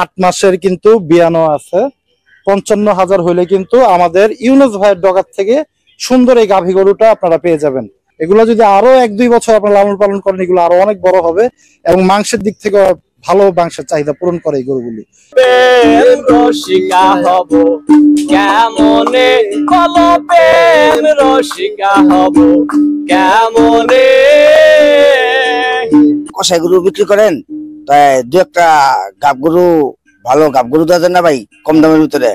8 মাসের কিন্তু বিয়ানো আছে। 55,000 হইলে কিন্তু আমাদের ইউনুস ভাইয়ের ডগার থেকে সুন্দর এই গাভী গরুটা আপনারা পেয়ে যাবেন। এগুলো যদি আরো 1-2 বছর আপনারা লালন পালন করেন, এগুলো আরো অনেক বড় হবে এবং মাংসের দিক থেকে ভালো মাংসের চাহিদা পূরণ করে এই গরুগুলি। রসিকা হব কেমনে, বলো প্রেম রসিকা হব কেমনে। কষাই গরু বিক্রি করেন, তাই দু একটা গাব গরু, ভালো গাব গরু দেওয়া যায় না ভাই কম দামের ভিতরে?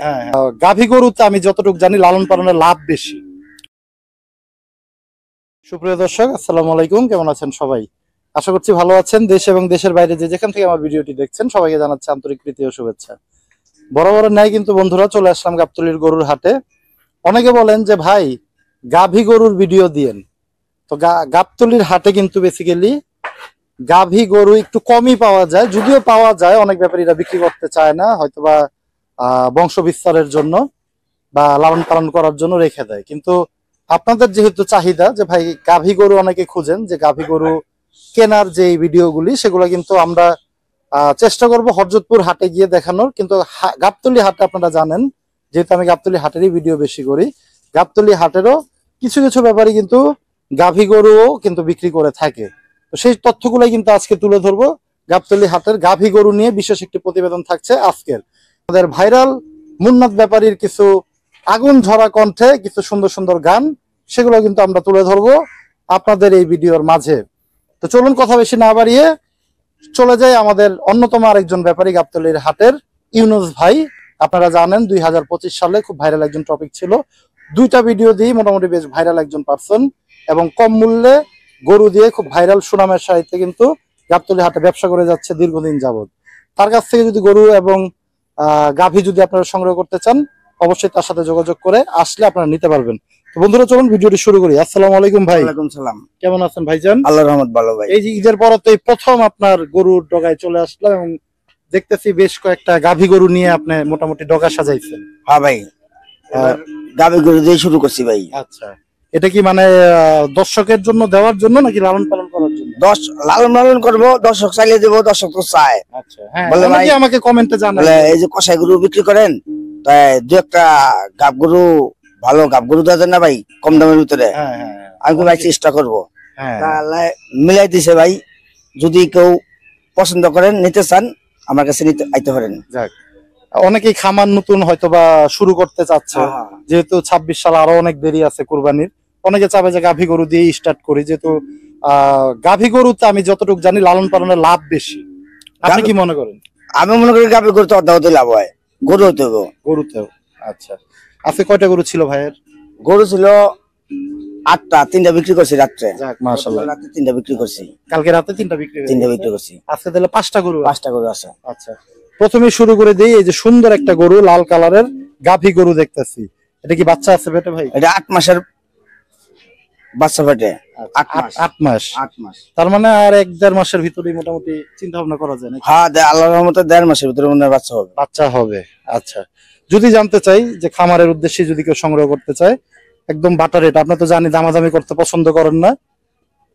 গাভী গরুতে আমি যতটুকু জানি লালন পালনের লাভ বেশি। সুপ্রিয় দর্শক, আসসালামু আলাইকুম, কেমন আছেন সবাই? আশা করছি ভালো আছেন। দেশ এবং দেশের বাইরে যে যেখান থেকে আমার ভিডিওটি দেখছেন সবাইকে জানাচ্ছি আন্তরিক প্রীতি ও শুভেচ্ছা। বরাবর ন্যায় কিন্তু বন্ধুরা চলে আসলাম গাবতলীর গরুর হাটে। অনেকে বলেন যে ভাই গাভী গরুর ভিডিও দিয়েন, তো গাবতলীর হাটে কিন্তু বেসিক্যালি গাভী গরু একটু কমই পাওয়া যায়, যদিও পাওয়া যায়, অনেক ব্যাপারীরা বিক্রি করতে চায় না, হয়তোবা বংশ বিস্তারের জন্য বা লালন পালন করার জন্য রেখে দেয়। কিন্তু আপনাদের যেহেতু চাহিদা যে ভাই গাভী গরু অনেকে খুঁজেন, যে গাভী গরু কেনার যে ভিডিওগুলি সেগুলো কিন্তু আমরা চেষ্টা করব হরজতপুর হাটে গিয়ে দেখানোর। কিন্তু গাবতলী হাটে আপনারা জানেন, যেহেতু আমি গাবতলী হাটেরই ভিডিও বেশি করি, গাবতলী হাটেরও কিছু কিছু ব্যাপারী কিন্তু গাভী গরুও কিন্তু বিক্রি করে থাকে। তো সেই তথ্যগুলাই কিন্তু আজকে তুলে ধরবো। গাবতলী হাটের গাভী গরু নিয়ে বিশেষ একটি প্রতিবেদন থাকছে আজকের। আমাদের ভাইরাল মুন্নাত ব্যাপারীর কিছু আগুন ঝরা কণ্ঠে কিছু সুন্দর সুন্দর গান, সেগুলো কিন্তু আমরা তুলে ধরবো আপনাদের এই ভিডিওর মাঝে। তো চলুন কথা বেশি না বাড়িয়ে চলে যাই আমাদের অন্যতম আরেকজন ব্যাপারী গাবতলীর হাটের ইউনুস ভাই। আপনারা জানেন 2025 সালে খুব ভাইরাল একজন টপিক ছিল, 2টা ভিডিও দিয়ে মোটামুটি বেশ ভাইরাল একজন পার্সন এবং কম মূল্যে গরু দিয়ে খুব ভাইরাল সুনামের সাহিত্যে কিন্তু গাবতলী হাটে ব্যবসা করে যাচ্ছে দীর্ঘদিন যাবত। তার কাছ থেকে যদি গরু এবং গাভী যদি আপনারা সংগ্রহ করতে চান, অবশ্যই তার সাথে যোগাযোগ করে আসলে আপনারা নিতে পারবেন। তো বন্ধুরা চলুন ভিডিওটি শুরু করি। আসসালামু আলাইকুম ভাই। ওয়ালাইকুম সালাম। কেমন আছেন ভাইজান? আল্লাহর রহমত ভালো ভাই। এই যে ঈদের পর তো এই প্রথম আপনার গরুর ডগায় চলে আসলাম এবং দেখতেছি বেশ কয়েকটা গাভী গরু নিয়ে আপনি মোটামুটি ডগা সাজাইছেন। হ্যাঁ ভাই, গাভী গরু দিয়ে শুরু করছি ভাই। আচ্ছা, এটা কি মানে দর্শকের জন্য দেওয়ার জন্য নাকি লালন পালন করার জন্য? লালন পালন করবো, দর্শক চাইলে দেবো, দর্শক তো চায়। আচ্ছা, হ্যাঁ, বলে ভাই আমাকে কমেন্টে জানান। এই যে কষাই গরু বিক্রি করেন, তাই দু একটা গাব গরু, ভালো গাব গরু দেওয়া যায় না ভাই কম দামের ভিতরে? আমি ভাই চেষ্টা করবো, মিলাই দিছে ভাই। যদি কেউ পছন্দ করেন, নিতে চান, আমার কাছে নিতে আইতে পারেন। যাক, অনেকেই খামার নতুন হয়তোবা শুরু করতে চাচ্ছে, যেহেতু 26 সাল আরো অনেক দেরি আছে কুরবানির। অনেকে চাবে যে গাভী গরু দিয়ে স্টার্ট করি, যেহেতু গাভী গরুতে আমি যতটুকু জানি লালন পালনের লাভ বেশি। আপনি কি মনে করেন? আমি মনে করি গাভী গরুতে অর্ধেক লাভ হয়, গরু হতে গরুতেও। আচ্ছা, আজকে কয়টা গরু ছিল ভাইয়ের? গরু ছিল 8টা, 3টা বিক্রি করছি রাত্রে। যাক মাশাআল্লাহ, রাতে 3টা বিক্রি করছি। কালকে রাতে 3টা বিক্রি করছি। আজকে তাহলে 5টা গরু আছে। আচ্ছা, প্রথমে শুরু করে দেই। এই যে সুন্দর একটা গরু, লাল কালারের গাভী গরু দেখতেছি, এটা কি বাচ্চা আছে পেটে ভাই? এটা 8 মাসের বাচ্চা পেটে। 8 মাস। তার মানে আর 1-1.5 মাসের ভিতরেই মোটামুটি চিন্তা ভাবনা করা যায় না? হ্যাঁ, আল্লাহর রহমতে 1.5 মাসের ভিতরে মনে হয় বাচ্চা হবে। আচ্ছা, যদি জানতে চাই যে খামারের উদ্দেশ্যে যদি কেউ সংগ্রহ করতে চায়, একদম বাটার রেট, আপনি তো জানি দামাদামি করতে পছন্দ করেন না,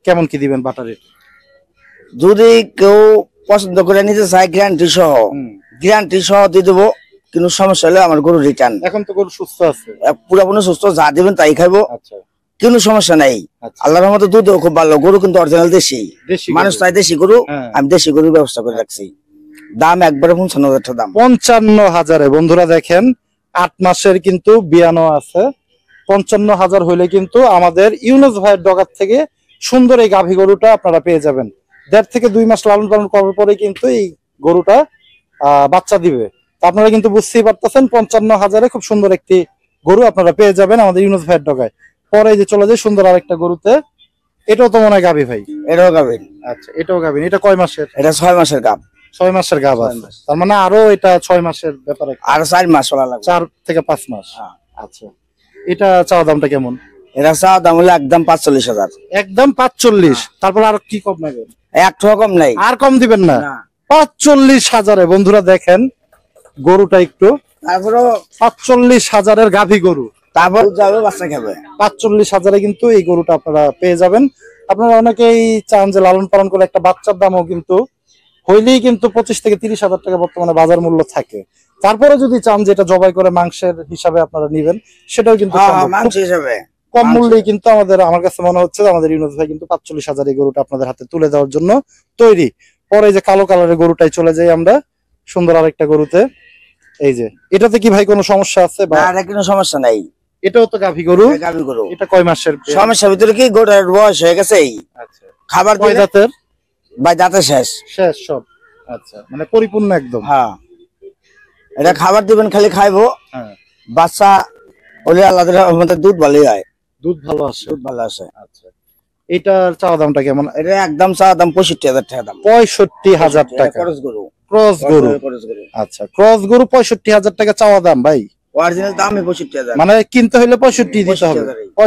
কেমন কি দিবেন বাটার রেট? যদি কেউ পছন্দ করে নিতে চায়, গ্যারান্টি সহ দিয়ে দেবো। কিন্তু সমস্যা হলে আমার গরু রিটার্ন। এখন তো গরু সুস্থ আছে, পুরোপুরি সুস্থ, যা দিবেন তাই খাইবো। আচ্ছা, কোনো সমস্যা নাই। আল্লাহর রহমতে দুধও খুব ভালো, গরু কিন্তু অরিজিনাল দেশি। মানুষ চাই দেশি গরু, আমি দেশি গরুর ব্যবস্থা করে রাখছি। দাম একবারে 55,000 টাকা দাম। 55,000। বন্ধুরা দেখেন, 8 মাসের কিন্তু বিয়ানো আছে। 55,000 হইলে কিন্তু আমাদের ইউনুস ভাইয়ের ডগার থেকে সুন্দর এই গাভী গরুটা আপনারা পেয়ে যাবেন। 1.5 থেকে 2 মাস লালন পালন করার পরে কিন্তু এই গরুটা বাচ্চা দিবে। আপনারা কিন্তু বুঝতেই পারতেছেন, 55,000-এ খুব সুন্দর একটি গরু আপনারা পেয়ে যাবেন আমাদের ইউনুস ভাইয়ের ডগায়। পরে যে চলে যায় সুন্দর আরেকটা গরুতে, এটাও তো মনে হয় গাভী ভাই? এটাও গাভী। আচ্ছা, এটাও গাভী। এটা কয় মাসের? এটা 6 মাসের গাভ। 6 মাসের গাভ আছে, তার মানে আরো এটা 6 মাসের ব্যাপারে, আর 4 মাস বলা লাগবে। 4 থেকে 5 মাস। আচ্ছা, এটা চাওয়া দামটা কেমন? এটা চাওয়া দাম হলো একদম 45,000। একদম 45? তারপর আর কি কম নেবেন? 1 টাকা কম নাই। আর কম দিবেন না? 45,000-এ। বন্ধুরা দেখেন গরুটা একটু, তারপর 45,000-এর গাভী গরু, তারপর যাবে বাচ্চা খাবে। 45,000-এ কিন্তু এই গরুটা আপনারা পেয়ে যাবেন। আপনারা অনেকেই চান যে লালন পালন করে একটা বাচ্চার দামও কিন্তু হইলেই কিন্তু 25 থেকে 30,000 টাকা বর্তমানে বাজার মূল্য থাকে। তারপরে যদি চান যে এটা জবাই করে মাংসের হিসাবে আপনারা নিবেন, সেটাও কিন্তু মাংস হিসাবে কম মূল্যেই কিন্তু আমার কাছে মনে হচ্ছে আমাদের ইউনুস ভাই কিন্তু 45,000 এই গরুটা আপনাদের হাতে তুলে দেওয়ার জন্য তৈরি। পরে যে কালো কালারের গরুটাই চলে যাই আমরা সুন্দর আরেকটা গরুতে। এই যে এটাতে কি ভাই কোনো সমস্যা আছে? না, কোনো সমস্যা নাই। এটাও তো গাভী গরু। গাভী গরু। এটা কয় মাসের? সমস্যা ভিতরে কি গরুর বয়স হয়ে গেছে। আচ্ছা, খাবার কয় জাতের? ভাই দাঁতে শেষ সব। আচ্ছা, মানে পরিপূর্ণ একদম। হ্যাঁ, এটা খাবার দিবেন, খালি খাইবো। হ্যাঁ, বাচ্চা ওলে আল্লাহর রহমতে দুধ ভালোই হয়। দুধ ভালো আসে। দুধ ভালো আসে। আচ্ছা, এটার চাওয়া দামটা কেমন? এটা একদম চাওয়া দাম 65,000 টাকা দাম। 65,000 টাকা। ক্রস গরু। ক্রস গরু। আচ্ছা, ক্রস গরু 65,000 টাকা চাওয়া দাম ভাই। অরিজিনাল দামই 65,000। মানে কিনতে হলে 65 দিতে হবে।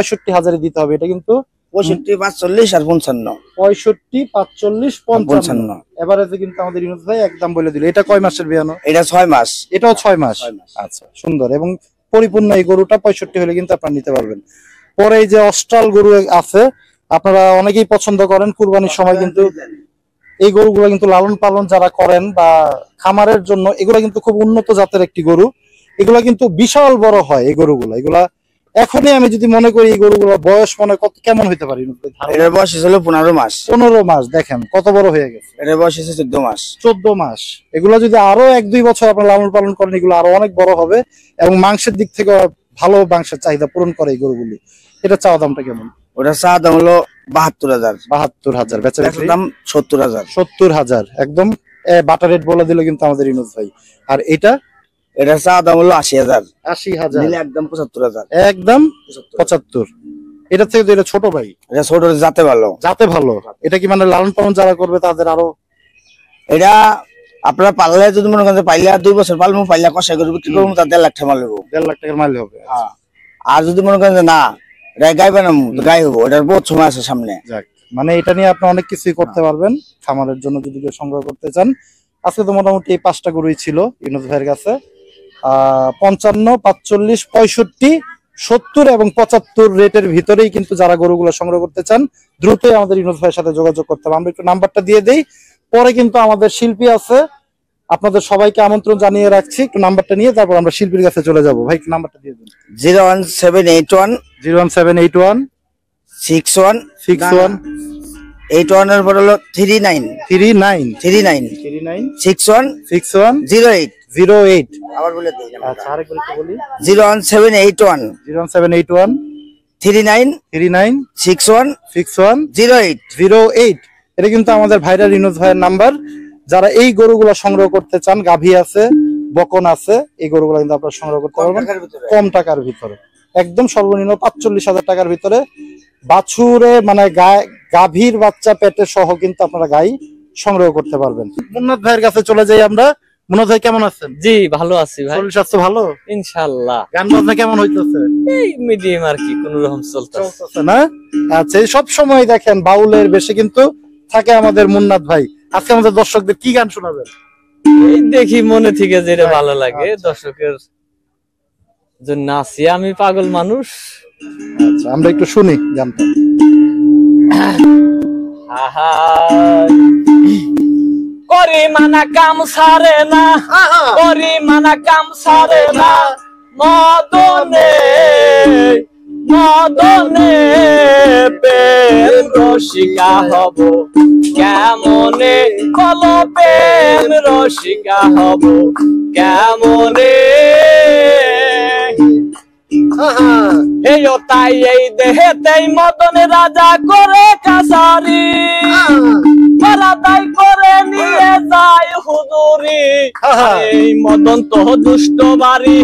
65,000 দিতে হবে। এটা কিন্তু 65, 45 আর 55। 65, 45, 55 এভারেজে কিন্তু আমাদের ইউনুস ভাই একদম বলে দিল। এটা কয় মাসের বিয়ানো? এটা 6 মাস। এটাও 6 মাস। আচ্ছা, সুন্দর এবং পরিপূর্ণ এই গরুটা 65 হলে কিন্তু আপনারা নিতে পারবেন। পরে এই যে অস্ট্রাল গরু আছে, আপনারা অনেকেই পছন্দ করেন কুরবানির সময়, কিন্তু এই গরুগুলো কিন্তু লালন পালন যারা করেন বা খামারের জন্য, এগুলা কিন্তু খুব উন্নত জাতের একটি গরু। এগুলা কিন্তু বিশাল বড় হয় এই গরুগুলা। এগুলা এখনই আমি যদি মনে করি এই গরুগুলোর বয়স মনে কেমন হইতে পারে? এর বয়স ছিল 15 মাস। 15 মাস। দেখেন কত বড় হয়ে গেছে। এর বয়স হচ্ছে 14 মাস। 14 মাস। এগুলো যদি আরো 1-2 বছর আপনারা লালন পালন করেন, এগুলো আরো অনেক বড় হবে এবং মাংসের দিক থেকে ভালো মাংসের চাহিদা পূরণ করে এই গরুগুলি। এটা চাওয়া দামটা কেমন? ওটা চাওয়া দাম হলো 72,000। 72,000। বেচা বিক্রি দাম 70,000। 70,000 একদম বাটার রেট বলে দিল কিন্তু আমাদের ইউনুস ভাই। আর এটা চাওয়া দাম হলো 80,000। 80,000 নিলে একদম 75,000। একদম 75। এটা থেকে তো এটা ছোট ভাই। এটা ছোট, জাতে ভালো। জাতে ভালো। এটা কি মানে লালন পালন যারা করবে তাদের আরো, এটা আপনারা পাললে যদি মনে করেন পাইলে আর 2 বছর পালবো, পাইলে কষাই করে বিক্রি করবো, তার 1.5 লাখ টাকা মাল হবো। 1.5 লাখ টাকার মাইল হবে। আর যদি মনে করেন যে না এটা গাই বানাবো, গাই হবো, এটার বহুত সময় আছে সামনে। মানে এটা নিয়ে আপনি অনেক কিছুই করতে পারবেন খামারের জন্য যদি কেউ সংগ্রহ করতে চান। আজকে তো মোটামুটি এই 5টা গরুই ছিল ইউনুস ভাইয়ের কাছে। 55, 45, 65, 70 এবং 75 রেটের ভিতরেই কিন্তু যারা গরুগুলো সংগ্রহ করতে চান দ্রুতই আমাদের ইউনুস ভাইয়ের সাথে যোগাযোগ করতে হবে। আমরা একটু নাম্বারটা দিয়ে দেই, পরে কিন্তু আমাদের শিল্পী আছে, আপনাদের সবাইকে আমন্ত্রণ জানিয়ে রাখছি। একটু নাম্বারটা নিয়ে তারপর আমরা শিল্পীর কাছে চলে যাব। ভাই একটু নাম্বারটা দিয়ে দিন। 01781 01781 61 61 81 এর পর হলো 39 39 39 61 61 08 08। আবার বলে দেই। আচ্ছা, আরেকবার একটু বলি। 01781 01781 39 39 61 61 08 08। এটা কিন্তু আমাদের ভাইরাল ইউনুস ভাইয়ের নাম্বার। যারা এই গরুগুলো সংগ্রহ করতে চান, গাভী আছে, বকন আছে, এই গরুগুলো কিন্তু আপনারা সংগ্রহ করতে পারবেন কম টাকার ভিতরে। একদম সর্বনিম্ন 45,000 টাকার ভিতরে বাছুরে মানে গাভীর বাচ্চা পেটে সহ কিন্তু আপনারা গাই সংগ্রহ করতে পারবেন। মুন্নাত ভাইয়ের কাছে চলে যাই আমরা। মুন্নাত ভাই কেমন আছেন? জি ভালো আছি ভাই। শরীর স্বাস্থ্য ভালো ইনশাআল্লাহ। গান বাজনা কেমন হইতেছে? এই মিডিয়াম আর কি, কোন রকম চলতেছে না। আচ্ছা, সব সময় দেখেন বাউলের বেশি কিন্তু থাকে আমাদের মুন্নাত ভাই। আজকে আমাদের দর্শকদের কি গান শোনাবেন? এই দেখি মনে থেকে যেটা ভালো লাগে দর্শকের জন্য আছি, আমি পাগল মানুষ। আচ্ছা, আমরা একটু শুনি গানটা। করি মানা কাম সারে না, করি মানা কাম সারে না, মদনে মদনে প্রেম রসিকা হব কেমনে, বলো প্রেম রসিকা হব কেমনে। এই তাই এই দেহেতেই মদন রাজা করে কাছারি, দাই করে নিয়ে যায় হুজুরি। এই মদন তো দুষ্ট বাড়ি,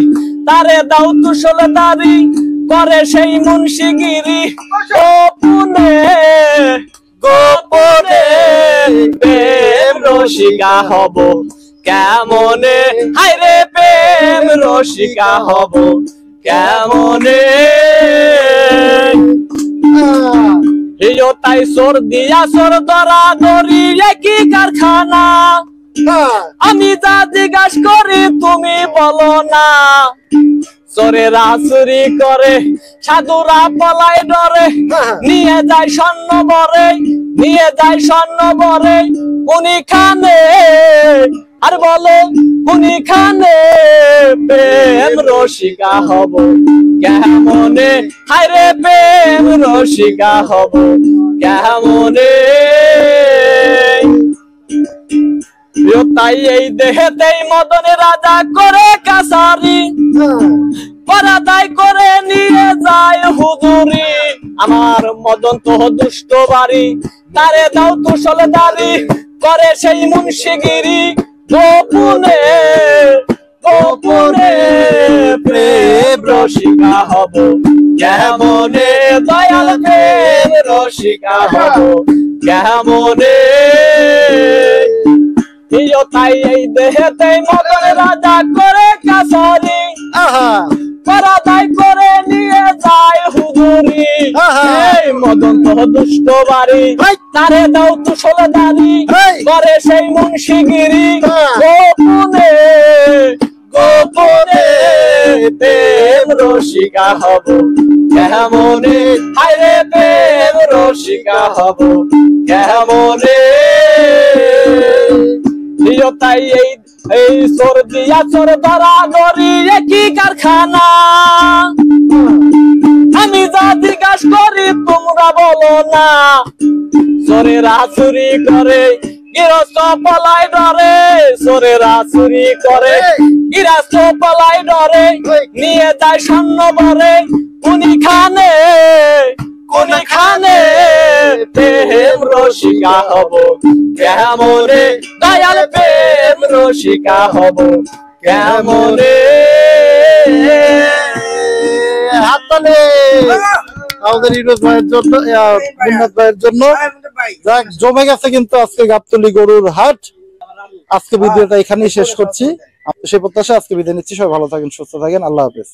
তারে দাও তুষলে দাড়ি, করে সেই মুন্সিগিরি গোপনে গোপনে প্রেম রসিকা হব কেমনে, হায়রে প্রেম রসিকা হব কেমনে। তাই সোর দিয়া সোর ধরা ধরি একই কারখানা, আমি যা জিজ্ঞাসা করি তুমি বলো না। চোরেরা চুরি করে সাধুরা পলাই ডরে নিয়ে যায় স্বর্ণ বরে নিয়ে যায় স্বর্ণ বরে উনি খানে আর বলো উনি খানে প্রেম রসিকা হব কেমনে হায়রে প্রেম রসিকা হব কেমনে তাই এই দেহেতেই মদন রাজা করে কাছারি পরাদায় করে নিয়ে যায় হুজুরি আমার মদন তো দুষ্ট বাড়ি তারে দাও তো সলদারি করে সেই মুন্সিগিরি গোপনে গোপনে প্রেম রসিকা হব কেমনে দয়াল প্রেম রসিকা হব কেমনে তাই এই দেহেতে মদন রাজা করে কাছারি পরাদায় করে নিয়ে যায় হুজুরি এই মদন তো দুষ্ট বাড়ি তারে দাও তো সলদারি করে সেই মুন্সিগিরি গোপনে গোপনে প্রেম রসিকা হব কেমনে হায়রে প্রেম রসিকা হব কেমনে তাই এই চোর দিয়া চোর ধরা ধরি একই কারখানা আমি যা জিজ্ঞাসা করি তোমরা বলো না চোরেরা চুরি করে গৃহস্থ পলাই ডরে চোরেরা চুরি করে গৃহস্থ পলাই ডরে নিয়ে যায় স্বর্ণ বরে উনি খানে প্রেম রসিকা হব কেমনে দয়াল প্রেম রসিকা হব কেমনে হাততালি আমাদের ইউনুস ভাইয়ের জন্য মুন্নাত ভাইয়ের জন্য যাক জমে গেছে কিন্তু আজকে গাবতলী গরুর হাট আজকে ভিডিওটা এখানেই শেষ করছি সেই প্রত্যাশা আজকে বিদায় নিচ্ছি সবাই ভালো থাকেন সুস্থ থাকেন আল্লাহ হাফেজ